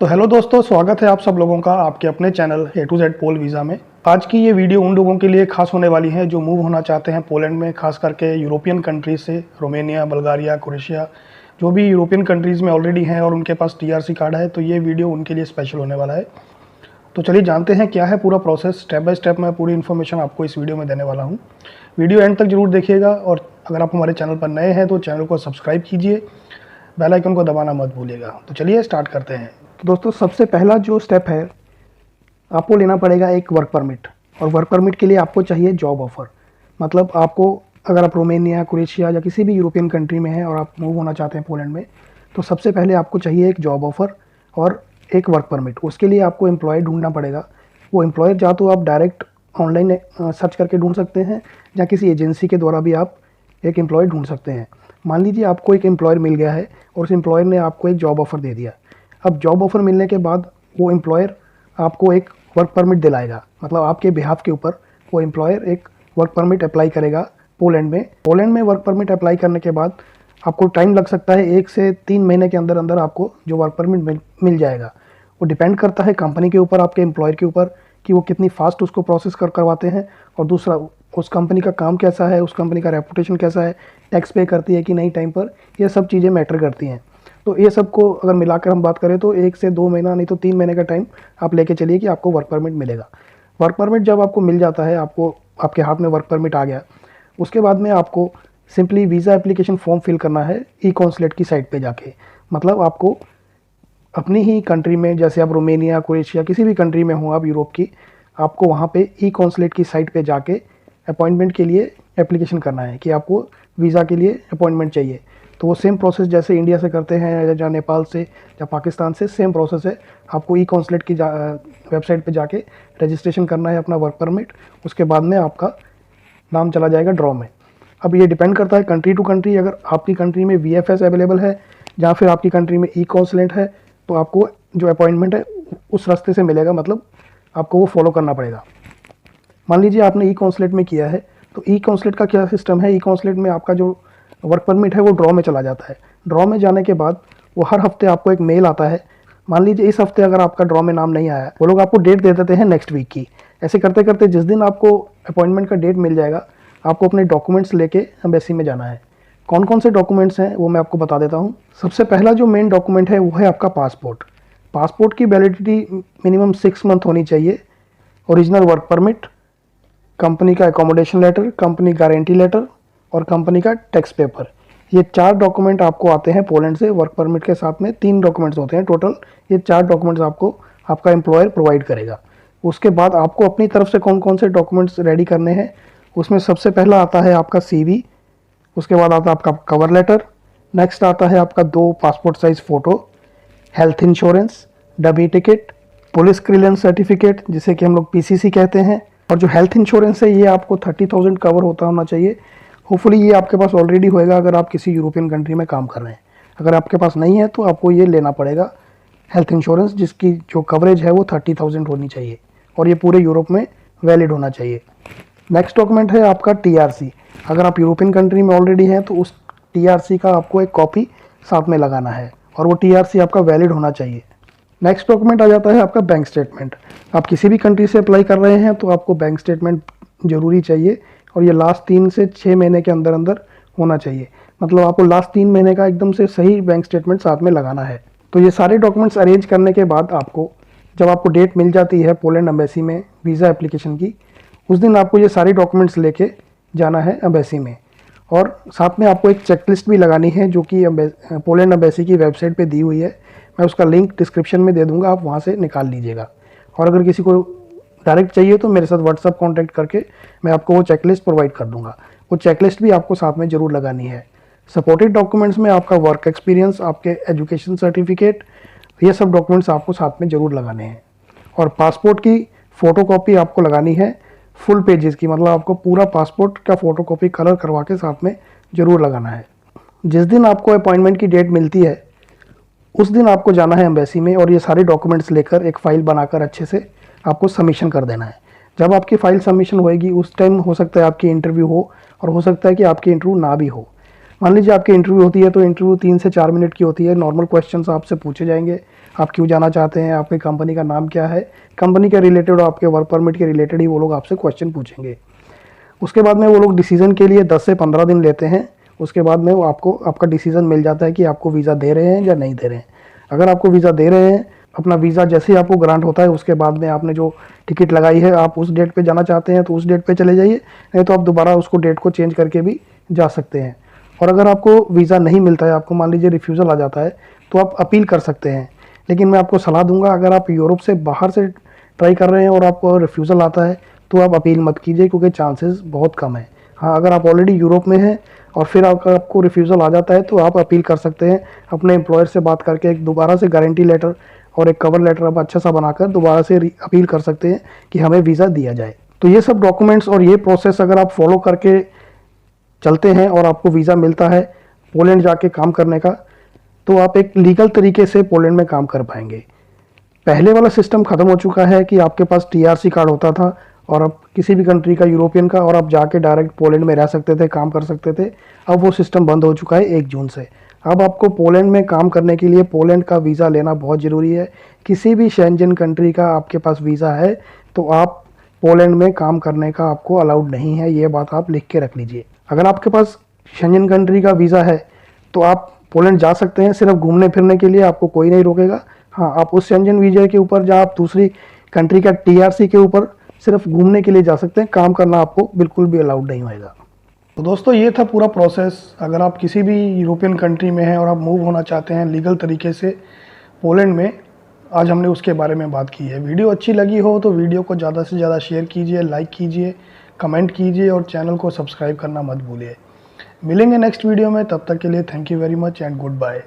तो हेलो दोस्तों, स्वागत है आप सब लोगों का आपके अपने चैनल ए टू जेड पोल वीज़ा में। आज की ये वीडियो उन लोगों के लिए खास होने वाली है जो मूव होना चाहते हैं पोलैंड में, खास करके यूरोपियन कंट्रीज से, रोमेनिया, बल्गारिया, क्रोएशिया, जो भी यूरोपियन कंट्रीज़ में ऑलरेडी हैं और उनके पास टीआरसी कार्ड है, तो ये वीडियो उनके लिए स्पेशल होने वाला है। तो चलिए जानते हैं क्या है पूरा प्रोसेस। स्टेप बाय स्टेप मैं पूरी इन्फॉर्मेशन आपको इस वीडियो में देने वाला हूँ। वीडियो एंड तक जरूर देखिएगा और अगर आप हमारे चैनल पर नए हैं तो चैनल को सब्सक्राइब कीजिए, बेल आइकन को दबाना मत भूलिएगा। तो चलिए स्टार्ट करते हैं। तो दोस्तों, सबसे पहला जो स्टेप है, आपको लेना पड़ेगा एक वर्क परमिट। और वर्क परमिट के लिए आपको चाहिए जॉब ऑफ़र। मतलब आपको, अगर आप रोमेनिया, क्रोएशिया या किसी भी यूरोपियन कंट्री में हैं और आप मूव होना चाहते हैं पोलैंड में, तो सबसे पहले आपको चाहिए एक जॉब ऑफ़र और एक वर्क परमिट। उसके लिए आपको एम्प्लॉय ढूंढना पड़ेगा। वो एम्प्लॉयर या तो आप डायरेक्ट ऑनलाइन सर्च करके ढूंढ सकते हैं या किसी एजेंसी के द्वारा भी आप एक एम्प्लॉय ढूंढ सकते हैं। मान लीजिए आपको एक एम्प्लॉयर मिल गया है और उस एम्प्लॉयर ने आपको एक जॉब ऑफ़र दे दिया। अब जॉब ऑफ़र मिलने के बाद वो एम्प्लॉयर आपको एक वर्क परमिट दिलाएगा। मतलब आपके बिहाफ के ऊपर वो एम्प्लॉयर एक वर्क परमिट अप्लाई करेगा पोलैंड में। पोलैंड में वर्क परमिट अप्लाई करने के बाद आपको टाइम लग सकता है 1 से 3 महीने के अंदर अंदर आपको जो वर्क परमिट मिल जाएगा। वो डिपेंड करता है कंपनी के ऊपर, आपके एम्प्लॉयर के ऊपर, कि वो कितनी फास्ट उसको प्रोसेस करवाते हैं। और दूसरा, उस कंपनी का काम कैसा है, उस कंपनी का रेपुटेशन कैसा है, टैक्स पे करती है कि नहीं टाइम पर, ये सब चीज़ें मैटर करती हैं। तो ये सब को अगर मिलाकर हम बात करें तो 1 से 2 महीना, नहीं तो 3 महीने का टाइम आप लेके चलिए कि आपको वर्क परमिट मिलेगा। वर्क परमिट जब आपको मिल जाता है, आपको आपके हाथ में वर्क परमिट आ गया, उसके बाद में आपको simply visa application form fill करना है ई कॉन्सुलेट की साइट पे जाके। मतलब आपको अपनी ही कंट्री में, जैसे आप रोमेनिया, क्रोएशिया, किसी भी कंट्री में हो आप यूरोप की, आपको वहाँ पे ई कॉन्सुलेट की साइट पे जाके अपॉइंटमेंट के लिए एप्लीकेशन करना है कि आपको वीज़ा के लिए अपॉइंटमेंट चाहिए। तो वो सेम प्रोसेस जैसे इंडिया से करते हैं या नेपाल से या पाकिस्तान से, सेम प्रोसेस है। आपको ई कॉन्सुलेट की वेबसाइट पे जाके रजिस्ट्रेशन करना है अपना वर्क परमिट। उसके बाद में आपका नाम चला जाएगा ड्रॉ में। अब ये डिपेंड करता है कंट्री टू कंट्री। अगर आपकी कंट्री में वीएफएस अवेलेबल है या फिर आपकी कंट्री में ई कॉन्सुलेट है, तो आपको जो अपॉइंटमेंट है उस रास्ते से मिलेगा। मतलब आपको वो फॉलो करना पड़ेगा। मान लीजिए आपने ई कॉन्सुलेट में किया है, तो ई कॉन्सुलेट का क्या सिस्टम है, ई कॉन्सुलेट में आपका जो वर्क परमिट है वो ड्रॉ में चला जाता है। ड्रॉ में जाने के बाद वो हर हफ्ते आपको एक मेल आता है। मान लीजिए इस हफ्ते अगर आपका ड्रॉ में नाम नहीं आया, वो लोग आपको डेट दे देते हैं नेक्स्ट वीक की। ऐसे करते करते जिस दिन आपको अपॉइंटमेंट का डेट मिल जाएगा, आपको अपने डॉक्यूमेंट्स लेके एम्बेसी में जाना है। कौन कौन से डॉक्यूमेंट्स हैं वो मैं आपको बता देता हूँ। सबसे पहला जो मेन डॉक्यूमेंट है वो है आपका पासपोर्ट। पासपोर्ट की वैलिडिटी मिनिमम 6 मंथ होनी चाहिए। ओरिजिनल वर्क परमिट, कंपनी का accommodation letter, company guarantee letter और कंपनी का टैक्स पेपर, ये 4 डॉक्यूमेंट आपको आते हैं पोलैंड से। वर्क परमिट के साथ में 3 डॉक्यूमेंट्स होते हैं टोटल। ये 4 डॉक्यूमेंट्स आपको आपका एम्प्लॉयर प्रोवाइड करेगा। उसके बाद आपको अपनी तरफ से कौन कौन से डॉक्यूमेंट्स रेडी करने हैं, उसमें सबसे पहला आता है आपका CV। उसके बाद आता है आपका कवर लेटर। नेक्स्ट आता है आपका 2 passport size photo, health insurance, dummy ticket, police clearance certificate जिसे कि हम लोग PCC कहते हैं। और जो हेल्थ इंश्योरेंस है ये आपको 30,000 कवर होता होना चाहिए। होपफुली ये आपके पास ऑलरेडी होएगा अगर आप किसी यूरोपियन कंट्री में काम कर रहे हैं। अगर आपके पास नहीं है तो आपको ये लेना पड़ेगा हेल्थ इंश्योरेंस, जिसकी जो कवरेज है वो 30,000 होनी चाहिए और ये पूरे यूरोप में वैलिड होना चाहिए। नेक्स्ट डॉक्यूमेंट है आपका TRC। अगर आप यूरोपियन कंट्री में ऑलरेडी हैं तो उस TRC का आपको एक कॉपी साथ में लगाना है और वो TRC आपका वैलिड होना चाहिए। नेक्स्ट डॉक्यूमेंट आ जाता है आपका बैंक स्टेटमेंट। आप किसी भी कंट्री से अप्लाई कर रहे हैं तो आपको बैंक स्टेटमेंट ज़रूरी चाहिए और ये लास्ट 3 से 6 महीने के अंदर अंदर होना चाहिए। मतलब आपको लास्ट 3 महीने का एकदम से सही बैंक स्टेटमेंट साथ में लगाना है। तो ये सारे डॉक्यूमेंट्स अरेंज करने के बाद आपको, जब आपको डेट मिल जाती है पोलैंड एम्बेसी में वीज़ा एप्लीकेशन की, उस दिन आपको ये सारे डॉक्यूमेंट्स लेके जाना है एम्बेसी में। और साथ में आपको एक चेकलिस्ट भी लगानी है जो कि पोलैंड एम्बेसी की वेबसाइट पे दी हुई है। मैं उसका लिंक डिस्क्रिप्शन में दे दूंगा, आप वहाँ से निकाल लीजिएगा। और अगर किसी को डायरेक्ट चाहिए तो मेरे साथ व्हाट्सअप कॉन्टैक्ट करके मैं आपको वो चेकलिस्ट प्रोवाइड कर दूंगा। वो चेकलिस्ट भी आपको साथ में ज़रूर लगानी है। सपोर्टेड डॉक्यूमेंट्स में आपका वर्क एक्सपीरियंस, आपके एजुकेशन सर्टिफिकेट, ये सब डॉक्यूमेंट्स आपको साथ में ज़रूर लगाने हैं। और पासपोर्ट की फ़ोटोकॉपी आपको लगानी है फुल पेजेस की। मतलब आपको पूरा पासपोर्ट का फ़ोटोकॉपी कलर करवा के साथ में ज़रूर लगाना है। जिस दिन आपको अपॉइंटमेंट की डेट मिलती है उस दिन आपको जाना है एम्बेसी में और ये सारे डॉक्यूमेंट्स लेकर एक फ़ाइल बनाकर अच्छे से आपको सबमिशन कर देना है। जब आपकी फ़ाइल सबमिशन होएगी उस टाइम हो सकता है आपकी इंटरव्यू हो और हो सकता है कि आपकी इंटरव्यू ना भी हो। मान लीजिए आपकी इंटरव्यू होती है तो इंटरव्यू 3 से 4 मिनट की होती है। नॉर्मल क्वेश्चंस आपसे पूछे जाएंगे, आप क्यों जाना चाहते हैं, आपकी कंपनी का नाम क्या है, कंपनी के रिलेटेड और आपके वर्क परमिट के रिलेटेड ही वो लोग आपसे क्वेश्चन पूछेंगे। उसके बाद में वो लोग डिसीज़न के लिए 10 से 15 दिन लेते हैं। उसके बाद में वो आपको आपका डिसीज़न मिल जाता है कि आपको वीज़ा दे रहे हैं या नहीं दे रहे हैं। अगर आपको वीज़ा दे रहे हैं, अपना वीज़ा जैसे ही आपको ग्रांट होता है उसके बाद में आपने जो टिकट लगाई है, आप उस डेट पे जाना चाहते हैं तो उस डेट पे चले जाइए, नहीं तो आप दोबारा उसको डेट को चेंज करके भी जा सकते हैं। और अगर आपको वीज़ा नहीं मिलता है, आपको मान लीजिए रिफ्यूज़ल आ जाता है, तो आप अपील कर सकते हैं। लेकिन मैं आपको सलाह दूंगा, अगर आप यूरोप से बाहर से ट्राई कर रहे हैं और आपको रिफ्यूज़ल आता है तो आप अपील मत कीजिए, क्योंकि चांसेस बहुत कम है। हाँ, अगर आप ऑलरेडी यूरोप में हैं और फिर आपको रिफ्यूज़ल आ जाता है तो आप अपील कर सकते हैं, अपने एम्प्लॉयर से बात करके एक दोबारा से गारंटी लेटर और एक कवर लेटर आप अच्छा सा बनाकर दोबारा से अपील कर सकते हैं कि हमें वीज़ा दिया जाए। तो ये सब डॉक्यूमेंट्स और ये प्रोसेस अगर आप फॉलो करके चलते हैं और आपको वीज़ा मिलता है पोलैंड जाके काम करने का, तो आप एक लीगल तरीके से पोलैंड में काम कर पाएंगे। पहले वाला सिस्टम ख़त्म हो चुका है कि आपके पास टीआरसी कार्ड होता था और आप किसी भी कंट्री का, यूरोपियन का, और आप जाके डायरेक्ट पोलैंड में रह सकते थे, काम कर सकते थे। अब वो सिस्टम बंद हो चुका है 1 जून से। अब आपको पोलैंड में काम करने के लिए पोलैंड का वीज़ा लेना बहुत ज़रूरी है। किसी भी शेंजन कंट्री का आपके पास वीज़ा है तो आप पोलैंड में काम करने का आपको अलाउड नहीं है, ये बात आप लिख के रख लीजिए। अगर आपके पास शेंजन कंट्री का वीज़ा है तो आप पोलैंड जा सकते हैं, सिर्फ घूमने फिरने के लिए, आपको कोई नहीं रोकेगा। हाँ, आप उस शेंजन वीज़ा के ऊपर जहाँ आप दूसरी कंट्री का टीआरसी के ऊपर सिर्फ घूमने के लिए जा सकते हैं, काम करना आपको बिल्कुल भी अलाउड नहीं होएगा। तो दोस्तों, ये था पूरा प्रोसेस। अगर आप किसी भी यूरोपियन कंट्री में हैं और आप मूव होना चाहते हैं लीगल तरीके से पोलैंड में, आज हमने उसके बारे में बात की है। वीडियो अच्छी लगी हो तो वीडियो को ज़्यादा से ज़्यादा शेयर कीजिए, लाइक कीजिए, कमेंट कीजिए और चैनल को सब्सक्राइब करना मत भूलिए। मिलेंगे नेक्स्ट वीडियो में, तब तक के लिए thank you very much and good bye.